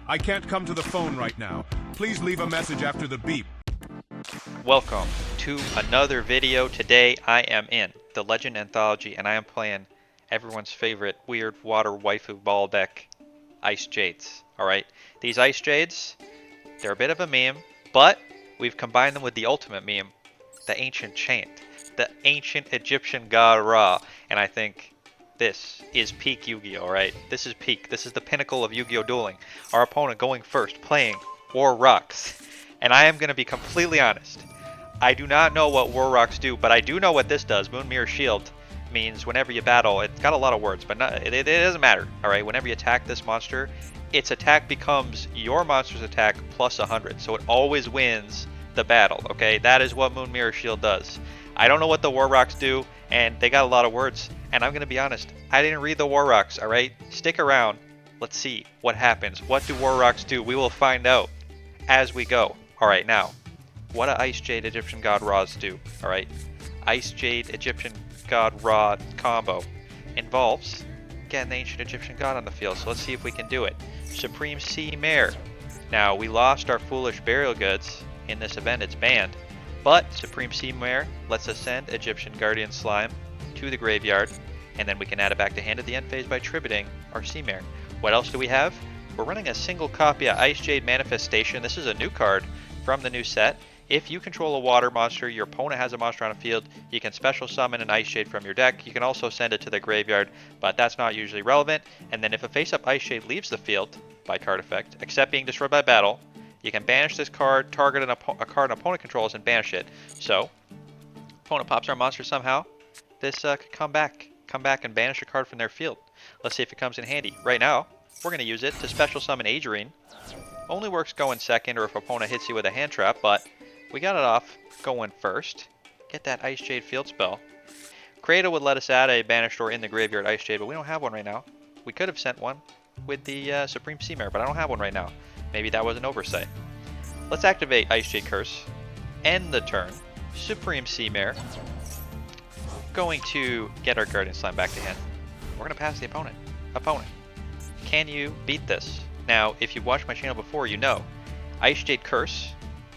I can't come to the phone right now. Please leave a message after the beep. Welcome to another video. Today I am in the Legend Anthology and I am playing everyone's favorite weird water waifu ball deck, Icejades. Alright, these Icejades, they're a bit of a meme, but we've combined them with the ultimate meme, the ancient chant, the ancient Egyptian god Ra, and I think this is peak Yu-Gi-Oh, right? This is peak. This is the pinnacle of Yu-Gi-Oh dueling. Our opponent going first, playing War Rocks. And I am going to be completely honest. I do not know what War Rocks do, but I do know what this does. Moon Mirror Shield means whenever you battle, it's got a lot of words, but it doesn't matter. Alright, whenever you attack this monster, its attack becomes your monster's attack plus 100. So it always wins the battle, okay? That is what Moon Mirror Shield does. I don't know what the War Rocks do, and they got a lot of words. And I'm going to be honest, I didn't read the War Rocks, alright? Stick around. Let's see what happens. What do War Rocks do? We will find out as we go. Alright, now, what do Icejade Egyptian God Ra's do? Alright, Icejade Egyptian God Ra combo involves getting the ancient Egyptian god on the field. So let's see if we can do it. Supreme Sea Mare. Now, we lost our foolish burial goods in this event. It's banned. But Supreme Sea Mare lets us send Egyptian Guardian Slime to the graveyard, and then we can add it back to hand at the end phase by tributing our Sea Mare. What else do we have? We're running a single copy of Icejade Manifestation. This is a new card from the new set. If you control a water monster, your opponent has a monster on a field, you can special summon an Icejade from your deck. You can also send it to the graveyard, but that's not usually relevant. And then if a face-up Icejade leaves the field by card effect, except being destroyed by battle, you can banish this card, target a card an opponent controls, and banish it. So, opponent pops our monster somehow, this could come back and banish a card from their field. Let's see if it comes in handy. Right now, we're going to use it to special summon Icejade. Only works going second or if opponent hits you with a hand trap, but we got it off going first. Get that Icejade field spell. Creator would let us add a banished or in the graveyard Icejade, but we don't have one right now. We could have sent one with the Supreme Sea Mare, but I don't have one right now. Maybe that was an oversight. Let's activate Icejade Curse. End the turn. Supreme Sea Mare. Going to get our Guardian Slime back to hand. We're going to pass the opponent. Opponent, can you beat this? Now, if you've watched my channel before, you know Icejade Curse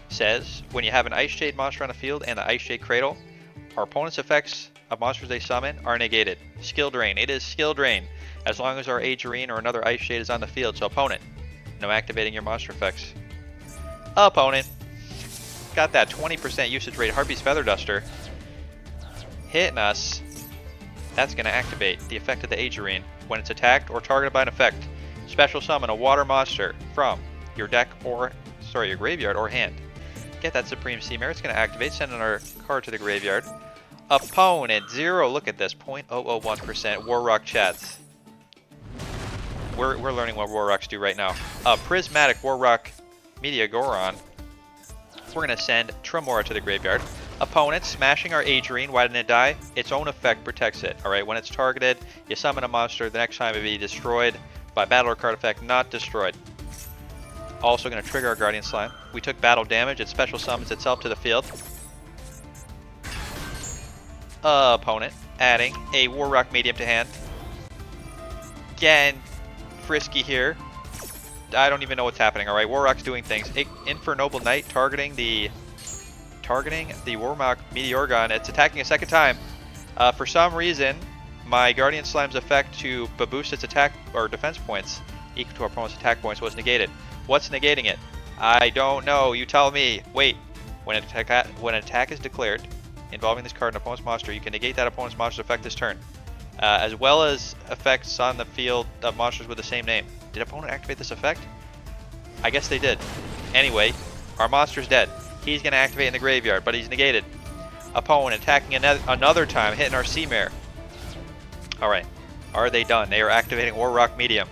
says when you have an Icejade monster on the field and the Icejade Cradle, our opponent's effects of monsters they summon are negated. Skill Drain. It is Skill Drain as long as our Icejade or another Icejade is on the field. So opponent, no activating your monster effects. Opponent, got that 20% usage rate Harpy's Feather Duster hitting us. That's going to activate the effect of the Icejade. When it's attacked or targeted by an effect, special summon a water monster from your deck or, your graveyard or hand. Get that Supreme Sea Mare. It's going to activate, sending our card to the graveyard. Opponent, 0. Look at this, 0.001% War Rock chats. We're learning what War Rocks do right now. Prismatic War Rock Meteogoron. We're going to send Tremora to the graveyard. Opponent, smashing our Icejade. Why didn't it die? Its own effect protects it. Alright, when it's targeted, you summon a monster. The next time it be destroyed by battle or card effect, not destroyed. Also going to trigger our Guardian Slime. We took battle damage. It special summons itself to the field. Opponent, adding a War Rock Medium to hand. Getting frisky here. I don't even know what's happening. Alright, War Rock's doing things. Infernoble Knight targeting the War Rock Meteorgon. It's attacking a second time. For some reason, my Guardian Slime's effect to boost its attack or defense points equal to our opponent's attack points was negated. What's negating it? I don't know. You tell me. Wait. When an attack is declared involving this card and opponent's monster, you can negate that opponent's monster's effect this turn, as well as effects on the field of monsters with the same name. Did opponent activate this effect? I guess they did. Anyway, our monster's dead. He's going to activate in the graveyard, but he's negated. Opponent attacking another time, hitting our Sea Mare. Alright, are they done? They are activating War Rock Medium.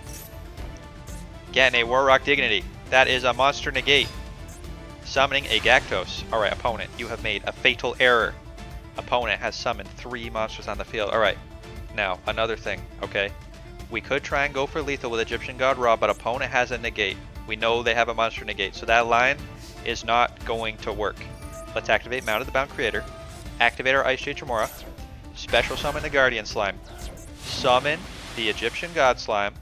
Getting a War Rock Dignity. That is a monster negate. Summoning a Gactos. Alright, opponent, you have made a fatal error. Opponent has summoned 3 monsters on the field. Alright, now, another thing, okay? We could try and go for lethal with Egyptian God Ra, but opponent has a negate. We know they have a monster negate, so that line is not going to work. Let's activate Mounted the Bound Creator. Activate our Icejade Tremora. Special summon the Guardian Slime. Summon the Egyptian God Slime.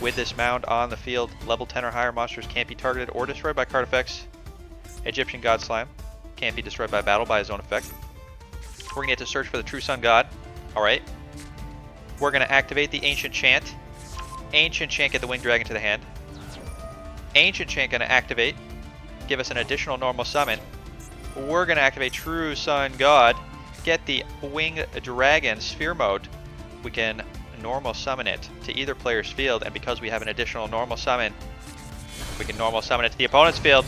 With this mound on the field, level 10 or higher monsters can't be targeted or destroyed by card effects. Egyptian God Slime can't be destroyed by battle by his own effect. We're going to get to search for the True Sun God. Alright. We're going to activate the Ancient Chant. Ancient Chant, get the Winged Dragon to the hand. Ancient Chant going to activate. Give us an additional normal summon. We're going to activate True Sun God. Get the Winged Dragon Sphere Mode. We can normal summon it to either player's field, and because we have an additional normal summon, we can normal summon it to the opponent's field.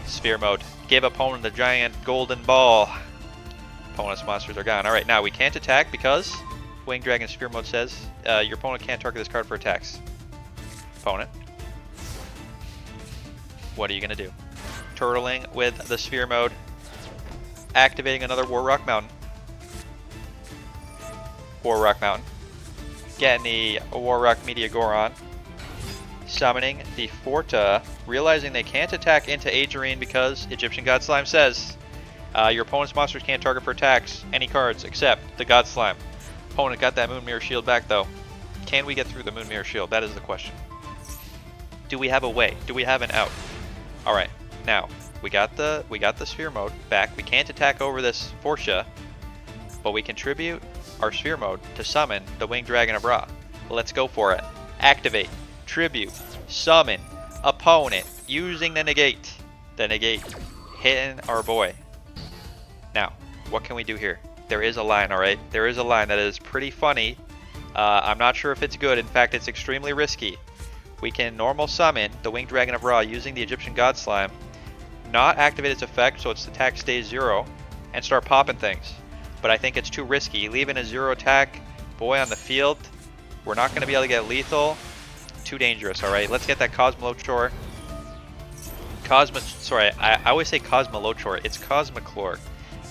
Sphere Mode. Give opponent the giant golden ball. Opponent's monsters are gone. Alright, now we can't attack because Winged Dragon Sphere Mode says your opponent can't target this card for attacks. Opponent. What are you going to do? Turtling with the Sphere Mode. Activating another War Rock Mountain. War Rock Mountain. Getting the War Rock Meteogoron. Summoning the Forta. Realizing they can't attack into Agerine because Egyptian God Slime says your opponent's monsters can't target for attacks any cards except the God Slime. Opponent got that Moon Mirror Shield back though. Can we get through the Moon Mirror Shield? That is the question. Do we have a way? Do we have an out? Alright, now we got the Sphere Mode back. We can't attack over this Fortia, but we contribute our Sphere Mode to summon the Winged Dragon of Ra. Let's go for it. Activate, tribute, summon, opponent, using the negate. The negate hitting our boy. Now, what can we do here? There is a line, alright? There is a line that is pretty funny. I'm not sure if it's good. In fact, it's extremely risky. We can normal summon the Winged Dragon of Ra using the Egyptian God Slime, not activate its effect so its attack stays 0, and start popping things. But I think it's too risky. Leaving a 0 attack boy on the field, we're not going to be able to get lethal. Too dangerous, alright? Let's get that Cosmolochore. I always say Cosmolochore. It's Cosmochlore.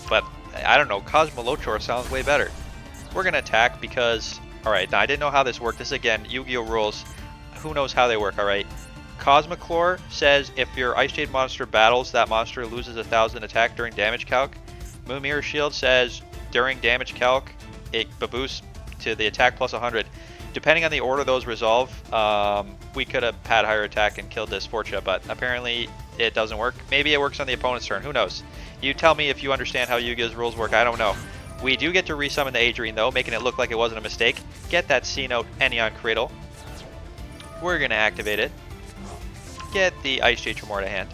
But, I don't know, Cosmolochore sounds way better. We're going to attack because, alright, now I didn't know how this worked. This, again, Yu-Gi-Oh! Rules. Who knows how they work, alright? Cosmochlore says if your Icejade monster battles, that monster loses 1,000 attack during damage calc. Moon Mirror Shield says during damage calc, it boosts to the attack plus 100. Depending on the order those resolve, we could have had higher attack and killed this Fortia, but apparently it doesn't work. Maybe it works on the opponent's turn, who knows? You tell me if you understand how Yu-Gi-Oh's rules work, I don't know. We do get to resummon the Agerine though, making it look like it wasn't a mistake. Get that C-Note Enneon Cradle. We're going to activate it. Get the Icejade Tremor to hand.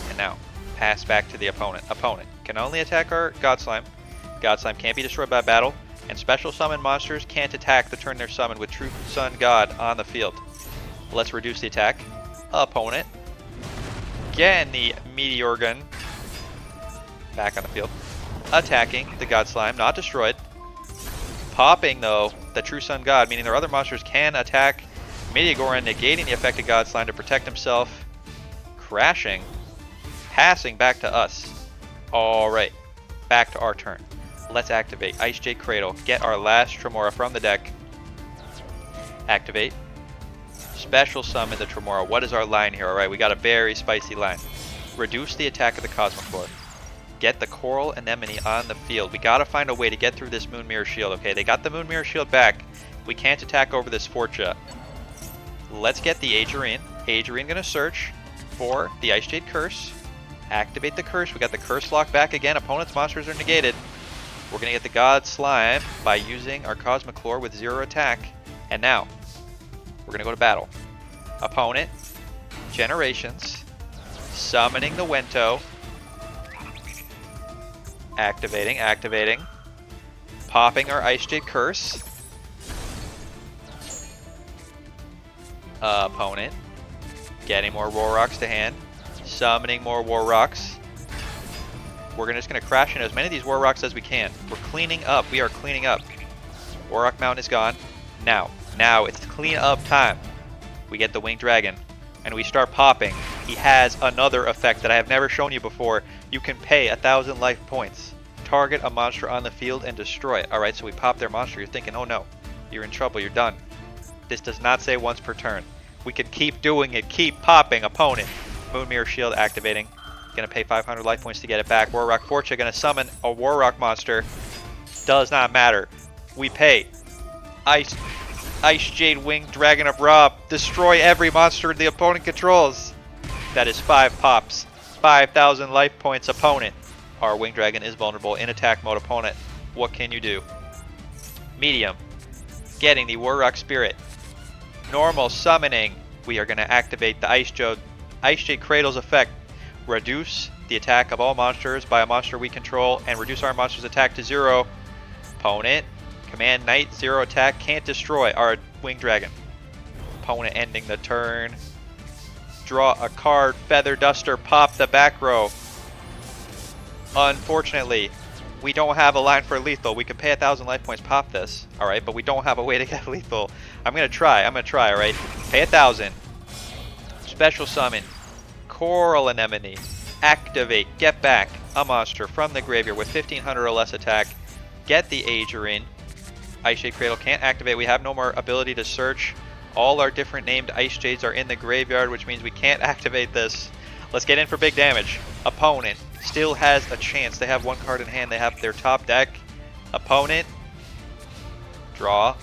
And now, pass back to the opponent. Opponent can only attack our God Slime. God Slime can't be destroyed by battle. And special summon monsters can't attack the turn they're summoned with True Sun God on the field. Let's reduce the attack. Opponent. Getting the Meteor Gun back on the field. Attacking the God Slime, not destroyed. Popping, though, the True Sun God, meaning their other monsters can attack Meteogoron, negating the effect of God Slime to protect himself. Crashing. Passing back to us. Alright. Back to our turn. Let's activate Icejade Cradle. Get our last Tremora from the deck. Activate. Special summon the Tremora. What is our line here? Alright, we got a very spicy line. Reduce the attack of the Cosmochlore. Get the Coral Anemone on the field. We gotta find a way to get through this Moon Mirror Shield. Okay, they got the Moon Mirror Shield back. We can't attack over this Fortia. Let's get the Agerine. Agerine gonna search for the Icejade Curse. Activate the Curse. We got the Curse lock back again. Opponent's monsters are negated. We're gonna get the God Slime by using our Cosmochlore with 0 attack. And now, we're gonna go to battle. Opponent, Generations, summoning the Wento. Activating. Popping our Icejade Curse. Opponent. Getting more War Rocks to hand. Summoning more War Rocks. We're just going to crash into as many of these War Rocks as we can. We're cleaning up. We are cleaning up. War Rock Mountain is gone. Now it's clean up time. We get the Winged Dragon. And we start popping. He has another effect that I have never shown you before. You can pay 1,000 life points. Target a monster on the field and destroy it. Alright, so we pop their monster. You're thinking, oh no, you're in trouble, you're done. This does not say once per turn. We can keep doing it. Keep popping. Opponent. Moon Mirror Shield activating. Gonna pay 500 life points to get it back. War Rock Fortune gonna summon a War Rock monster. Does not matter. We pay. Icejade Winged Dragon of Ra. Destroy every monster the opponent controls. That is 5 pops. 5,000 life points opponent. Our Winged Dragon is vulnerable in attack mode opponent. What can you do? Medium. Getting the Warrock Spirit. Normal summoning. We are going to activate the Icejade Cradle's effect. Reduce the attack of all monsters by a monster we control and reduce our monster's attack to 0. Opponent. Command Knight, 0 attack, can't destroy our Winged Dragon. Opponent ending the turn. Draw a card, Feather Duster, pop the back row. Unfortunately, we don't have a line for lethal. We could pay 1,000 life points, pop this, alright, but we don't have a way to get lethal. I'm gonna try, alright. Pay 1,000. Special summon. Coral Anemone. Activate, get back a monster from the graveyard with 1,500 or less attack. Get the Agerine. Icejade Cradle can't activate. We have no more ability to search. All our different named Icejades are in the graveyard, which means we can't activate this. Let's get in for big damage. Opponent still has a chance. They have 1 card in hand. They have their top deck. Opponent. Draw.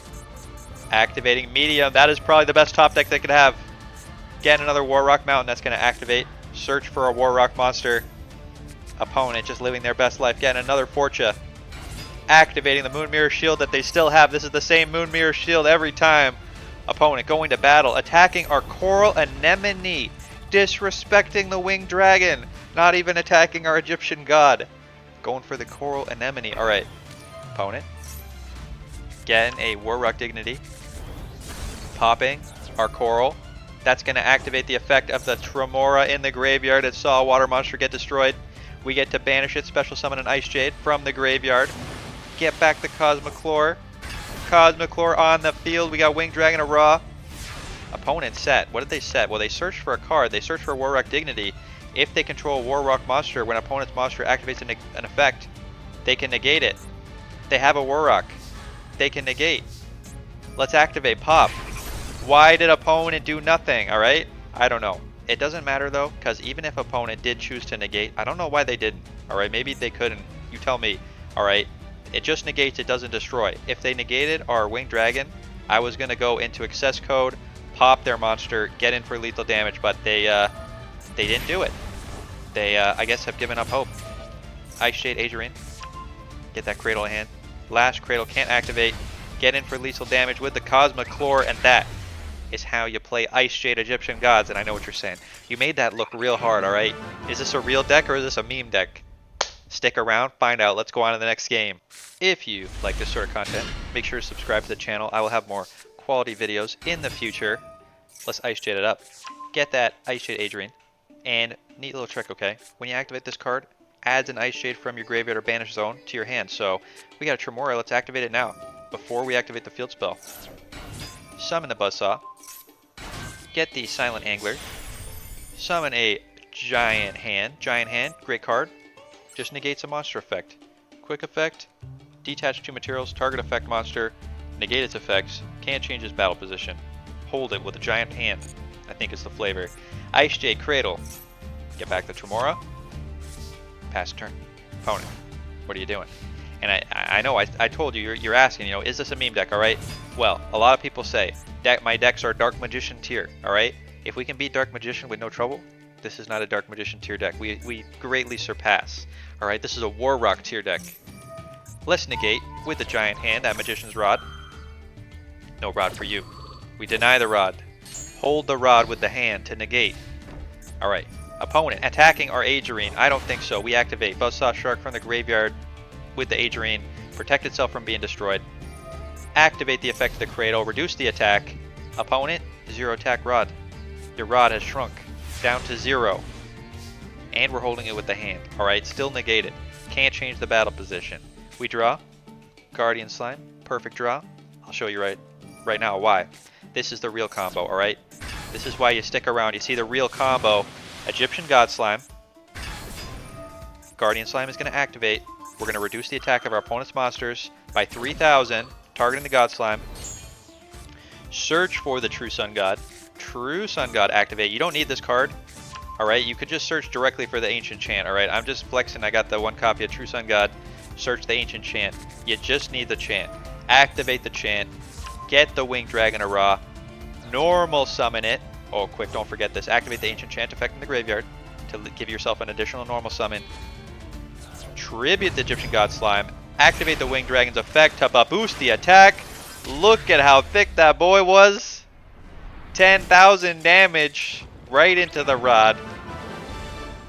Activating medium. That is probably the best top deck they could have. Get another Warrock Mountain. That's going to activate. Search for a Warrock monster. Opponent just living their best life. Getting another Forcha. Activating the Moon Mirror Shield that they still have. This is the same Moon Mirror Shield every time. Opponent going to battle. Attacking our Coral Anemone. Disrespecting the Winged Dragon. Not even attacking our Egyptian god. Going for the Coral Anemone. Alright. Opponent. Getting a Warrock Dignity. Popping our Coral. That's going to activate the effect of the Tremora in the graveyard. It saw a water monster get destroyed. We get to banish it. Special summon an Icejade from the graveyard. Get back the Cosmoclore. Cosmoclore on the field. We got Winged Dragon of Ra. Opponent set. What did they set? Well, they searched for a card. They searched for a Warrock Dignity. If they control a Warrock monster, when opponent's monster activates an effect, they can negate it. They have a Warrock. They can negate. Let's activate Pop. Why did opponent do nothing? Alright? I don't know. It doesn't matter though, because even if opponent did choose to negate, I don't know why they didn't. Alright? Maybe they couldn't. You tell me. Alright? It just negates, it doesn't destroy. If they negated our Winged Dragon, I was going to go into Access Code, pop their monster, get in for lethal damage, but they didn't do it. They, I guess, have given up hope. Icejade Agerine. Get that Cradle in hand. Last Cradle can't activate. Get in for lethal damage with the Cosmoclore, and that is how you play Icejade Egyptian Gods, and I know what you're saying. You made that look real hard, alright? Is this a real deck or is this a meme deck? Stick around, find out. Let's go on to the next game. If you like this sort of content, make sure to subscribe to the channel. I will have more quality videos in the future. Let's Icejade it up. Get that Icejade Agerine. And neat little trick, okay? When you activate this card, adds an Icejade from your graveyard or banish zone to your hand. So we got a Tremora. Let's activate it now before we activate the field spell. Summon the Buzzsaw. Get the Silent Angler. Summon a Giant Hand. Giant Hand, great card. Just negates a monster effect. Quick effect. Detach 2 materials. Target effect monster. Negate its effects. Can't change its battle position. Hold it with a Giant Hand. I think it's the flavor. Icejade Cradle. Get back the Tremora. Pass turn. Opponent. What are you doing? And I know I told you, you're asking, you know, is this a meme deck, alright? Well, a lot of people say, my decks are Dark Magician tier, alright? If we can beat Dark Magician with no trouble, this is not a Dark Magician tier deck. We greatly surpass, alright? This is a Warrock tier deck. Let's negate with the Giant Hand, that Magician's Rod. No rod for you. We deny the rod. Hold the rod with the hand to negate. Alright. Opponent attacking our Agerine. I don't think so. We activate Buzzsaw Shark from the graveyard with the Agerine. Protect itself from being destroyed. Activate the effect of the Cradle. Reduce the attack. Opponent, 0 attack rod. Your rod has shrunk down to 0. And we're holding it with the hand. Alright, still negated. Can't change the battle position. We draw. Guardian Slime. Perfect draw. I'll show you right now why. This is the real combo, alright? This is why you stick around. You see the real combo. Egyptian God Slime. Guardian Slime is going to activate. We're going to reduce the attack of our opponent's monsters by 3,000, targeting the God Slime. Search for the True Sun God. True Sun God activate. You don't need this card. Alright, you could just search directly for the Ancient Chant. Alright, I'm just flexing. I got the 1 copy of True Sun God. Search the Ancient Chant. You just need the chant. Activate the chant. get the Winged Dragon of Ra, normal summon it. Oh, quick, don't forget this. Activate the Ancient Chant effect in the graveyard to give yourself an additional normal summon. Tribute the Egyptian God Slime. Activate the Winged Dragon's effect to boost the attack. Look at how thick that boy was. 10,000 damage right into the rod.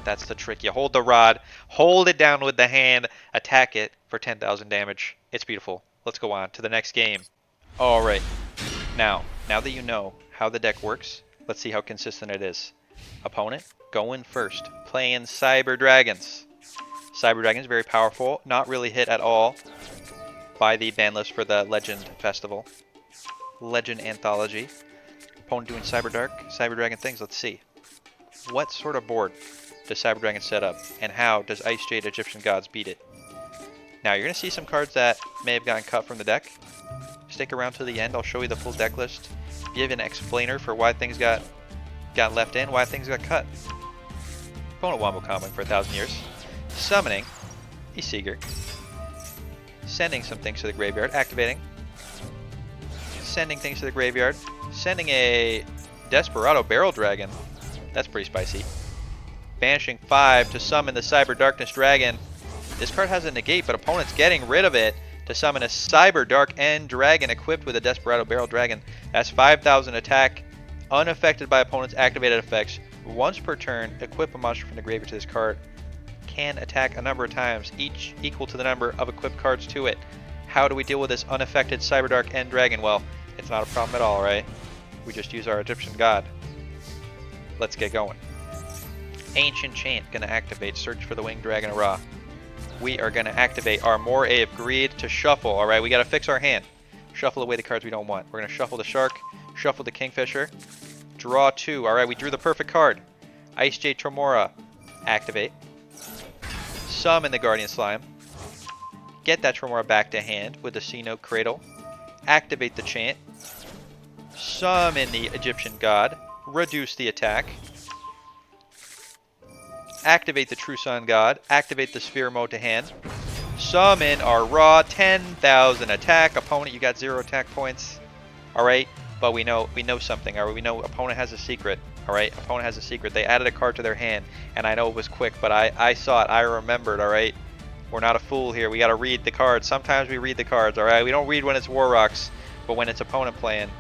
That's the trick. You hold the rod, hold it down with the hand, attack it for 10,000 damage. It's beautiful. Let's go on to the next game. Alright. Now that you know how the deck works, let's see how consistent it is. Opponent, going first. Playing Cyber Dragons. Cyber Dragons, very powerful. Not really hit at all by the ban list for the Legend Festival. Legend Anthology. Opponent doing Cyber Dragon things. Let's see. What sort of board does Cyber Dragon set up? And how does Icejade Egyptian Gods beat it? Now, you're going to see some cards that may have gotten cut from the deck. Stick around to the end. I'll show you the full deck list. Give an explainer for why things got left in, why things got cut. Opponent wombo comboing for 1,000 years. Summoning a Seeger. Sending some things to the graveyard. Activating. Sending things to the graveyard. Sending a Desperado Barrel Dragon. That's pretty spicy. Banishing 5 to summon the Cyber Darkness Dragon. This card has a negate, but opponent's getting rid of it to summon a Cyber Dark End Dragon equipped with a Desperado Barrel Dragon. That's 5,000 attack, unaffected by opponent's activated effects. Once per turn, equip a monster from the graveyard to this card. Can attack a number of times, each equal to the number of equipped cards to it. How do we deal with this unaffected Cyber Dark End Dragon? Well, it's not a problem at all, right? We just use our Egyptian God. Let's get going. Ancient Chant gonna activate. Search for the Winged Dragon of Ra. We are gonna activate our Moray of Greed to shuffle. All right, we gotta fix our hand. Shuffle away the cards we don't want. We're gonna shuffle the Shark, shuffle the Kingfisher, draw 2. All right, we drew the perfect card. Icejade Tremora. Activate. Summon the Guardian Slime. Get that Tremora back to hand with the C-Note Cradle. Activate the Chant. Summon the Egyptian God. Reduce the attack. Activate the True Sun God. Activate the Sphere Mode to hand. Summon our Ra. 10,000 attack. Opponent, you got 0 attack points. Alright, but we know something. Alright, we know opponent has a secret. Alright, opponent has a secret. They added a card to their hand, and I know it was quick, but I saw it. I remembered, alright? We're not a fool here. We gotta read the cards. Sometimes we read the cards, alright? We don't read when it's War Rocks, but when it's opponent playing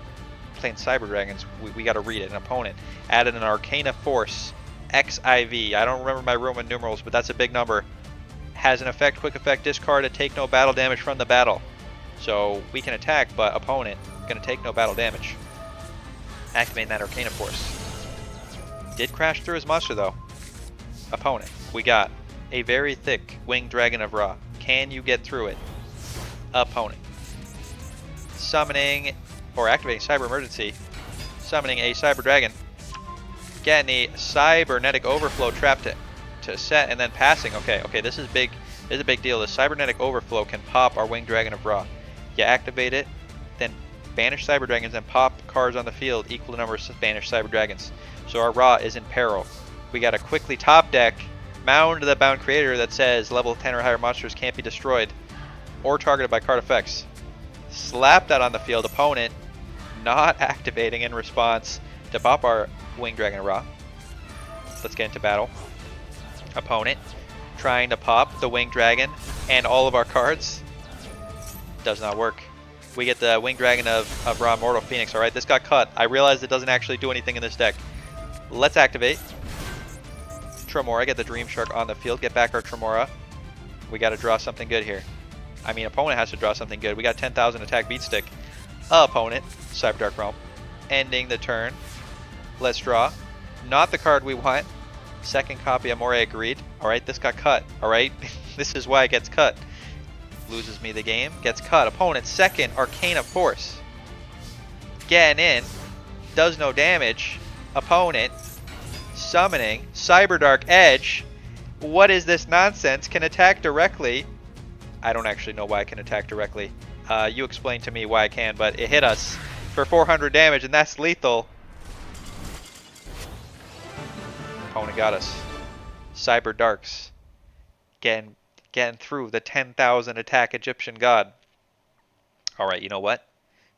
Cyber Dragons, we gotta read it. An opponent added an Arcana Force. XIV. I don't remember my Roman numerals, but that's a big number. Has an effect, quick effect, discard it, take no battle damage from the battle. So we can attack, but opponent gonna take no battle damage. Activating that Arcana Force. Did crash through his monster though. Opponent, we got a very thick Winged Dragon of Ra. Can you get through it? Opponent. Summoning or activating Cyber Emergency. Summoning a Cyber Dragon. Getting a Cybernetic Overflow trap to set and then passing. Okay, this is big. This is a big deal. The Cybernetic Overflow can pop our Winged Dragon of Ra. You activate it, then banish Cyber Dragons and pop cards on the field equal to number of banished Cyber Dragons. So our Ra is in peril. We gotta quickly top deck, mound the Bound Creator that says level 10 or higher monsters can't be destroyed or targeted by card effects. Slap that on the field. Opponent not activating in response to pop our Winged Dragon of Ra. Let's get into battle. Opponent trying to pop the Winged Dragon and all of our cards. Does not work. We get the Winged Dragon of Ra Mortal Phoenix. Alright, this got cut. I realized it doesn't actually do anything in this deck. Let's activate. Tremora, get the Dream Shark on the field. Get back our Tremora. We got to draw something good here. I mean, opponent has to draw something good. We got 10,000 attack beat stick. Opponent, Cyber Dark Realm. Ending the turn. Let's draw. Not the card we want. Second copy of Moray Agreed. Alright, this got cut. Alright, this is why it gets cut. Loses me the game. Gets cut. Opponent, second Arcana Force. Getting in. Does no damage. Opponent, summoning Cyber Dark Edge. What is this nonsense? Can attack directly. I don't actually know why I can attack directly. You explain to me why I can, but it hit us for 400 damage, and that's lethal. Opponent got us. Cyber Darks. Getting through the 10,000 attack Egyptian God. Alright, you know what?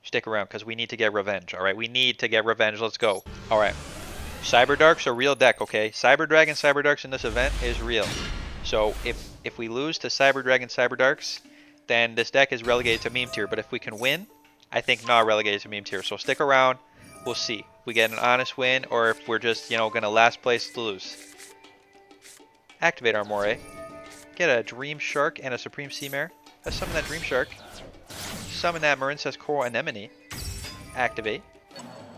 Stick around because we need to get revenge. All right, we need to get revenge. Let's go. All right. Cyberdark's a real deck, okay? Cyber Dragon, Cyberdarks in this event is real. So if we lose to Cyber Dragon, Cyberdarks, then this deck is relegated to meme tier. But if we can win, I think not relegated to meme tier. So stick around. We'll see. If we get an honest win or if we're just, gonna last place lose. Activate our Moray. Get a Dream Shark and a Supreme Sea Mare. Let's summon that Dream Shark. Summon that Marincess Coral Anemone. Activate.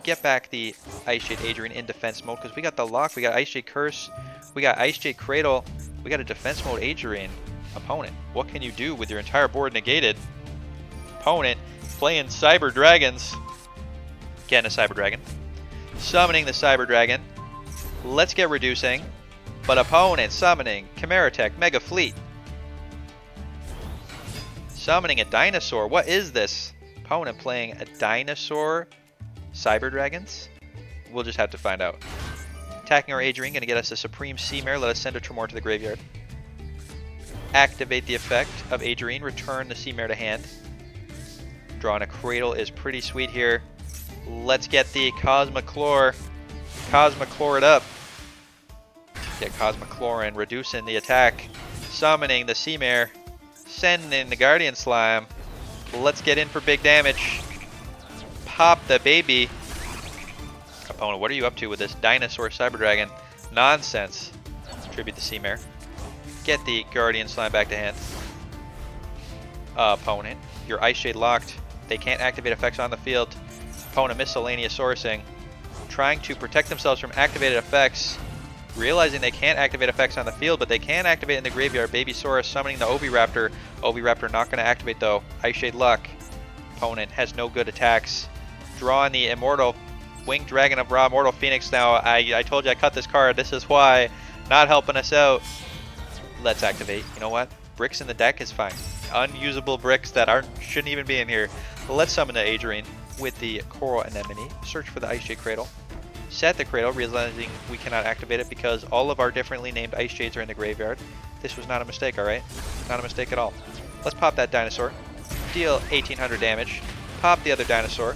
Get back the Icejade Adrian in defense mode because we got the lock, we got Icejade Curse, we got Icejade Cradle, we got a defense mode Adrian. Opponent, what can you do with your entire board negated? Opponent playing Cyber Dragons. Getting a Cyber Dragon. Summoning the Cyber Dragon. Let's get reducing. But opponent summoning Chimera Tech Mega Fleet. Summoning a dinosaur. What is this? Opponent playing a dinosaur Cyber Dragons? We'll just have to find out. Attacking our Adrian, gonna get us a Supreme Sea Mare. Let us send a Tremor to the graveyard. Activate the effect of Adrian. Return the Sea Mare to hand. Drawing a Cradle is pretty sweet here. Let's get the Cosmochlor. Cosmochlor it up. Get Cosmochlorin, reducing the attack. Summoning the Sea Mare. Sending the Guardian Slime. Let's get in for big damage. Pop the baby. Opponent, what are you up to with this Dinosaur Cyber Dragon? Nonsense. Tribute the Sea Mare. Get the Guardian Slime back to hand. Opponent, your Icejade locked. They can't activate effects on the field. Opponent miscellaneous sourcing. Trying to protect themselves from activated effects. Realizing they can't activate effects on the field, but they can activate in the graveyard. Babysaurus summoning the Oviraptor. Oviraptor not going to activate though. Icejade luck. Opponent has no good attacks. Drawing the Immortal Winged Dragon of Ra, Immortal Phoenix now. I told you I cut this card. This is why. Not helping us out. Let's activate. You know what? Bricks in the deck is fine. Unusable bricks that shouldn't even be in here. Let's summon the Adrian with the Coral Anemone. Search for the Icejade Cradle. Set the Cradle, realizing we cannot activate it because all of our differently named Icejades are in the graveyard. This was not a mistake, alright? Not a mistake at all. Let's pop that dinosaur. Deal 1800 damage. Pop the other dinosaur.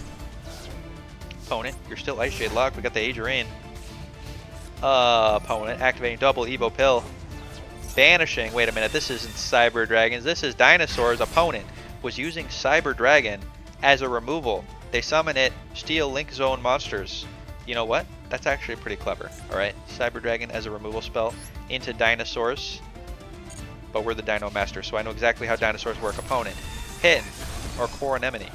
Opponent, you're still Icejade locked. We got the Adrian. Opponent, activating double Evo Pill. Banishing. Wait a minute, this isn't Cyber Dragons. This is Dinosaurs. Opponent was using Cyber Dragon as a removal. They summon it, steal Link Zone monsters. You know what? That's actually pretty clever. Alright, Cyber Dragon as a removal spell into Dinosaurs. But we're the Dino Master, so I know exactly how dinosaurs work. Opponent, hitting our Core Anemone.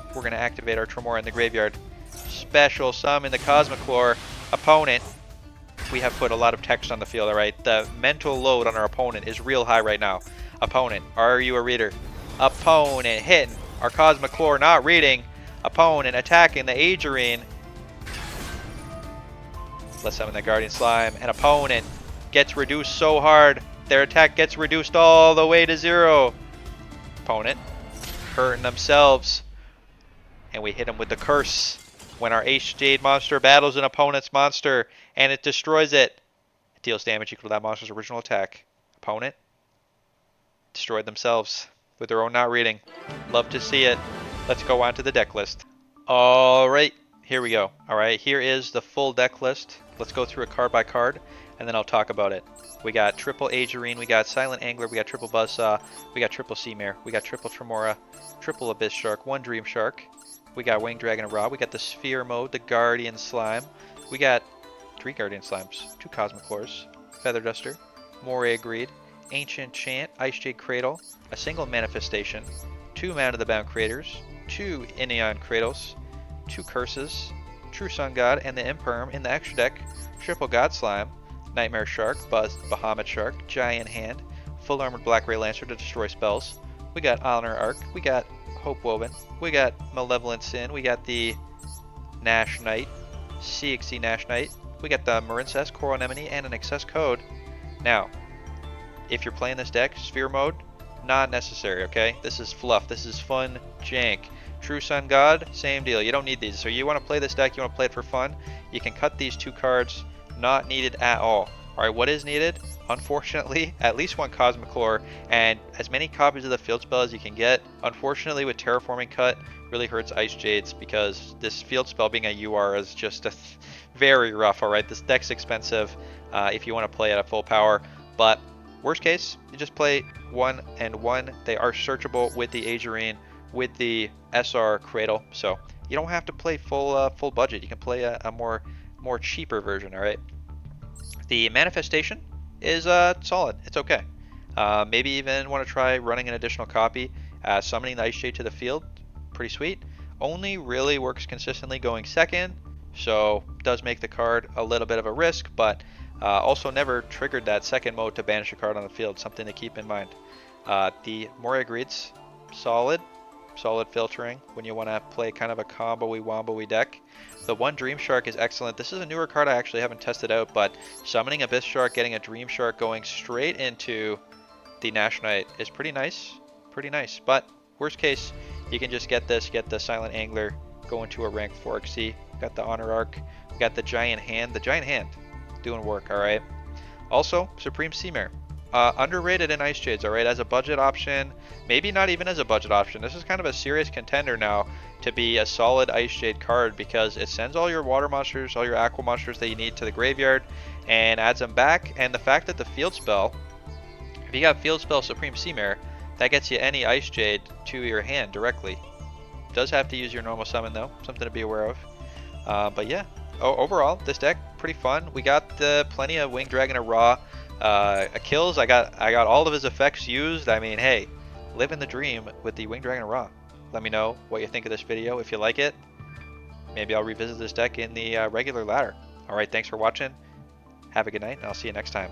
We're going to activate our Tremor in the graveyard. Special summon the Cosmochlor. Opponent, we have put a lot of text on the field, alright? The mental load on our opponent is real high right now. Opponent, are you a reader? Opponent, hitting our Cosmochlor, not reading. Opponent, attacking the Adrian. Let's summon the Guardian Slime. An opponent gets reduced so hard, their attack gets reduced all the way to 0. Opponent hurting themselves. And we hit them with the curse. When our Icejade monster battles an opponent's monster and it destroys it, it deals damage equal to that monster's original attack. Opponent destroyed themselves with their own not reading. Love to see it. Let's go on to the deck list. Alright, here we go. Alright, here is the full deck list. Let's go through it card by card, and then I'll talk about it. We got triple Adrian, we got Silent Angler, we got triple Buzzsaw, we got triple Sea Mare, we got triple Tremora, triple Abyss Shark, one Dream Shark, we got Winged Dragon of Ra, we got the Sphere Mode, the Guardian Slime, we got 3 Guardian Slimes, 2 Cosmochlors, Feather Duster, Moray Greed, Ancient Chant, Icejade Cradle, a single Manifestation, 2 Man of the Bound Creators, 2 Ineon Cradles, 2 Curses, True Sun God, and the Imperm in the extra deck, triple God Slime, Nightmare Shark, Bahamut Shark, Giant Hand, Full Armored Black Ray Lancer to destroy spells. We got Honor Arc, we got Hope Woven, we got Malevolent Sin, we got the Nash Knight, CXC Nash Knight, we got the Marincess, Coral Anemone, and an Excess Code. Now, if you're playing this deck, Sphere Mode, not necessary, okay? This is fluff, this is fun jank. True Sun God, same deal. You don't need these. So you want to play this deck, you want to play it for fun, you can cut these 2 cards. Not needed at all. Alright, what is needed? unfortunately, at least one Cosmic Lore, and as many copies of the field spell as you can get. Unfortunately, with Terraforming Cut, really hurts Icejades because this field spell being a UR is just very rough, alright? This deck's expensive if you want to play it at full power, but worst case, you just play 1 and 1. They are searchable with the Agerine, with the SR Cradle, so you don't have to play full budget. You can play a more cheaper version, alright? The Manifestation is solid. It's okay. Maybe even want to try running an additional copy. Summoning the Icejade to the field, pretty sweet. Only really works consistently going second, so does make the card a little bit of a risk, but also never triggered that second mode to banish a card on the field, something to keep in mind. The Moria Greets, solid filtering when you want to play kind of a combo-y wombo-y deck. The one Dream Shark is excellent. This is a newer card I actually haven't tested out, but summoning Abyss Shark, getting a Dream Shark going straight into the Nash Knight is pretty nice. But worst case, you can just get the Silent Angler, go into a rank 4 XC. Got the Honor Arc, got the Giant Hand. The Giant Hand doing work, alright? Also, Supreme Seamare. Underrated in Icejades, alright, as a budget option, maybe not even as a budget option. This is kind of a serious contender now to be a solid Icejade card because it sends all your water monsters, all your aqua monsters that you need to the graveyard and adds them back. And the fact that the field spell, if you got field spell Supreme Seamare, that gets you any Icejade to your hand directly. Does have to use your normal summon though, something to be aware of. But yeah, overall, this deck pretty fun. We got plenty of Winged Dragon of Ra. Kills, I got all of his effects used. I mean, hey, living the dream with the Winged Dragon of Ra. Let me know what you think of this video. If you like it, maybe I'll revisit this deck in the regular ladder. Alright, thanks for watching. Have a good night, and I'll see you next time.